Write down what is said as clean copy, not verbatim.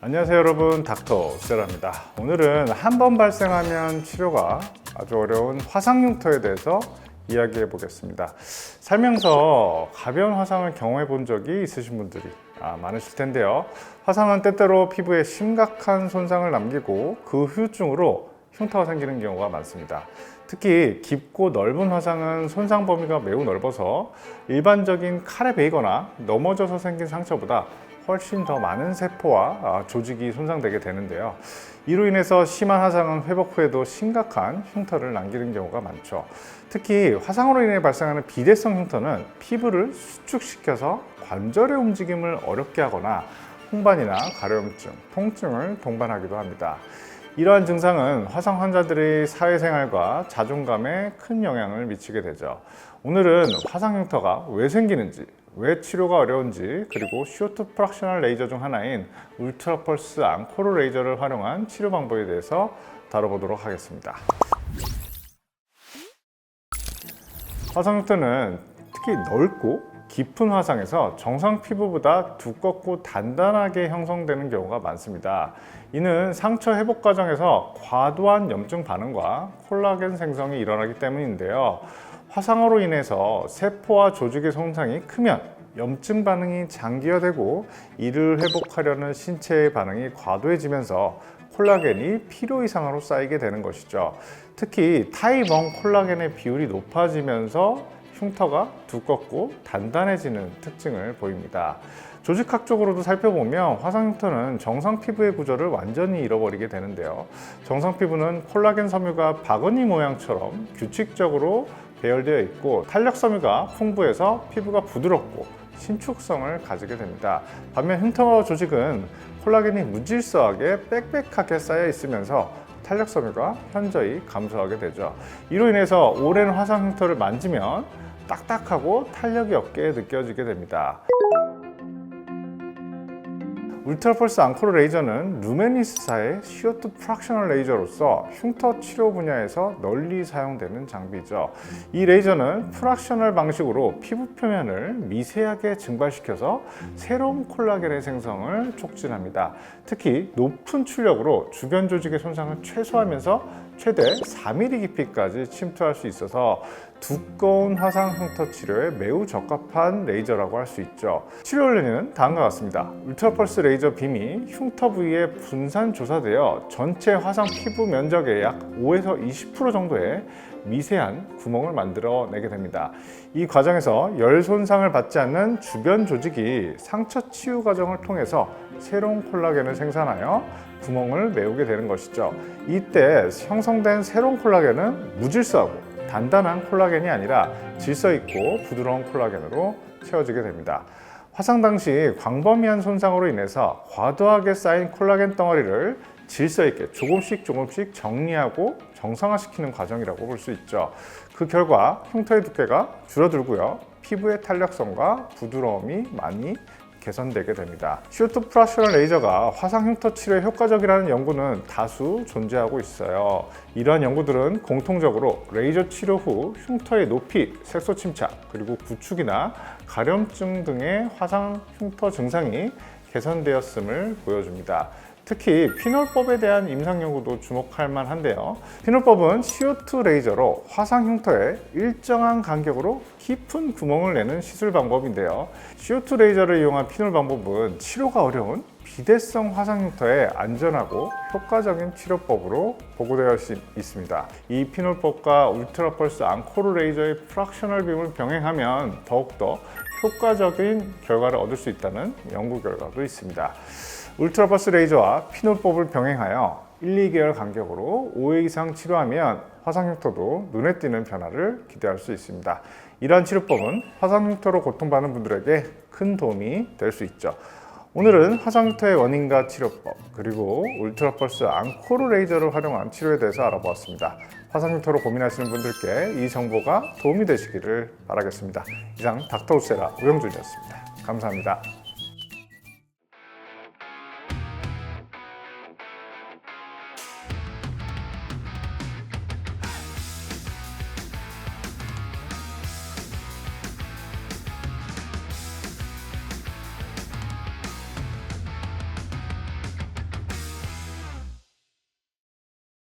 안녕하세요 여러분, 닥터 세라입니다. 오늘은 한 번 발생하면 치료가 아주 어려운 화상 흉터에 대해서 이야기해 보겠습니다. 살면서 가벼운 화상을 경험해 본 적이 있으신 분들이 많으실 텐데요. 화상은 때때로 피부에 심각한 손상을 남기고 그 후유증으로 흉터가 생기는 경우가 많습니다. 특히 깊고 넓은 화상은 손상 범위가 매우 넓어서 일반적인 칼에 베이거나 넘어져서 생긴 상처보다 훨씬 더 많은 세포와 조직이 손상되게 되는데요. 이로 인해서 심한 화상은 회복 후에도 심각한 흉터를 남기는 경우가 많죠. 특히 화상으로 인해 발생하는 비대성 흉터는 피부를 수축시켜서 관절의 움직임을 어렵게 하거나 홍반이나 가려움증, 통증을 동반하기도 합니다. 이러한 증상은 화상 환자들의 사회생활과 자존감에 큰 영향을 미치게 되죠. 오늘은 화상 흉터가 왜 생기는지, 왜 치료가 어려운지, 그리고 CO2 프락셔널 레이저 중 하나인 울트라 펄스 앙코르 레이저를 활용한 치료 방법에 대해서 다뤄보도록 하겠습니다. 화상 흉터는 특히 넓고 깊은 화상에서 정상 피부보다 두껍고 단단하게 형성되는 경우가 많습니다. 이는 상처 회복 과정에서 과도한 염증 반응과 콜라겐 생성이 일어나기 때문인데요. 화상으로 인해서 세포와 조직의 손상이 크면 염증 반응이 장기화되고 이를 회복하려는 신체의 반응이 과도해지면서 콜라겐이 필요 이상으로 쌓이게 되는 것이죠. 특히 타입 1 콜라겐의 비율이 높아지면서 흉터가 두껍고 단단해지는 특징을 보입니다. 조직학적으로도 살펴보면 화상 흉터는 정상 피부의 구조를 완전히 잃어버리게 되는데요. 정상 피부는 콜라겐 섬유가 바구니 모양처럼 규칙적으로 배열되어 있고 탄력 섬유가 풍부해서 피부가 부드럽고 신축성을 가지게 됩니다. 반면 흉터 조직은 콜라겐이 무질서하게 빽빽하게 쌓여 있으면서 탄력 섬유가 현저히 감소하게 되죠. 이로 인해서 오랜 화상 흉터를 만지면 딱딱하고 탄력이 없게 느껴지게 됩니다. 울트라 펄스 앙코르 레이저는 루메니스사의 CO2 프락셔널 레이저로서 흉터 치료 분야에서 널리 사용되는 장비죠. 이 레이저는 프락셔널 방식으로 피부 표면을 미세하게 증발시켜서 새로운 콜라겐의 생성을 촉진합니다. 특히 높은 출력으로 주변 조직의 손상을 최소화하면서 최대 4mm 깊이까지 침투할 수 있어서 두꺼운 화상 흉터 치료에 매우 적합한 레이저라고 할 수 있죠. 치료 원리는 다음과 같습니다. 울트라 펄스 레이저 빔이 흉터 부위에 분산 조사되어 전체 화상 피부 면적의 약 5에서 20% 정도의 미세한 구멍을 만들어내게 됩니다. 이 과정에서 열 손상을 받지 않는 주변 조직이 상처 치유 과정을 통해서 새로운 콜라겐을 생산하여 구멍을 메우게 되는 것이죠. 이때 형성된 새로운 콜라겐은 무질서하고 단단한 콜라겐이 아니라 질서 있고 부드러운 콜라겐으로 채워지게 됩니다. 화상 당시 광범위한 손상으로 인해서 과도하게 쌓인 콜라겐 덩어리를 질서 있게 조금씩 정리하고 정상화시키는 과정이라고 볼 수 있죠. 그 결과 흉터의 두께가 줄어들고요. 피부의 탄력성과 부드러움이 많이 개선되게 됩니다. CO2 프락셔널 레이저가 화상 흉터 치료에 효과적이라는 연구는 다수 존재하고 있어요. 이러한 연구들은 공통적으로 레이저 치료 후 흉터의 높이, 색소 침착, 그리고 구축이나 가려움증 등의 화상 흉터 증상이 개선되었음을 보여줍니다. 특히 피놀법에 대한 임상 연구도 주목할 만한데요. 피놀법은 CO2 레이저로 화상 흉터에 일정한 간격으로 깊은 구멍을 내는 시술 방법인데요. CO2 레이저를 이용한 피놀 방법은 치료가 어려운 비대성 화상 흉터에 안전하고 효과적인 치료법으로 보고되어 있습니다. 이 피놀법과 울트라 펄스 앙코르 레이저의 프락셔널 빔을 병행하면 더욱더 효과적인 결과를 얻을 수 있다는 연구 결과도 있습니다. 울트라 펄스 레이저와 피놀법을 병행하여 1, 2개월 간격으로 5회 이상 치료하면 화상 흉터도 눈에 띄는 변화를 기대할 수 있습니다. 이러한 치료법은 화상 흉터로 고통받는 분들에게 큰 도움이 될 수 있죠. 오늘은 화상 흉터의 원인과 치료법, 그리고 울트라 펄스 앙코르 레이저를 활용한 치료에 대해서 알아보았습니다. 화상 흉터로 고민하시는 분들께 이 정보가 도움이 되시기를 바라겠습니다. 이상 닥터 우세라 우영준이었습니다. 감사합니다.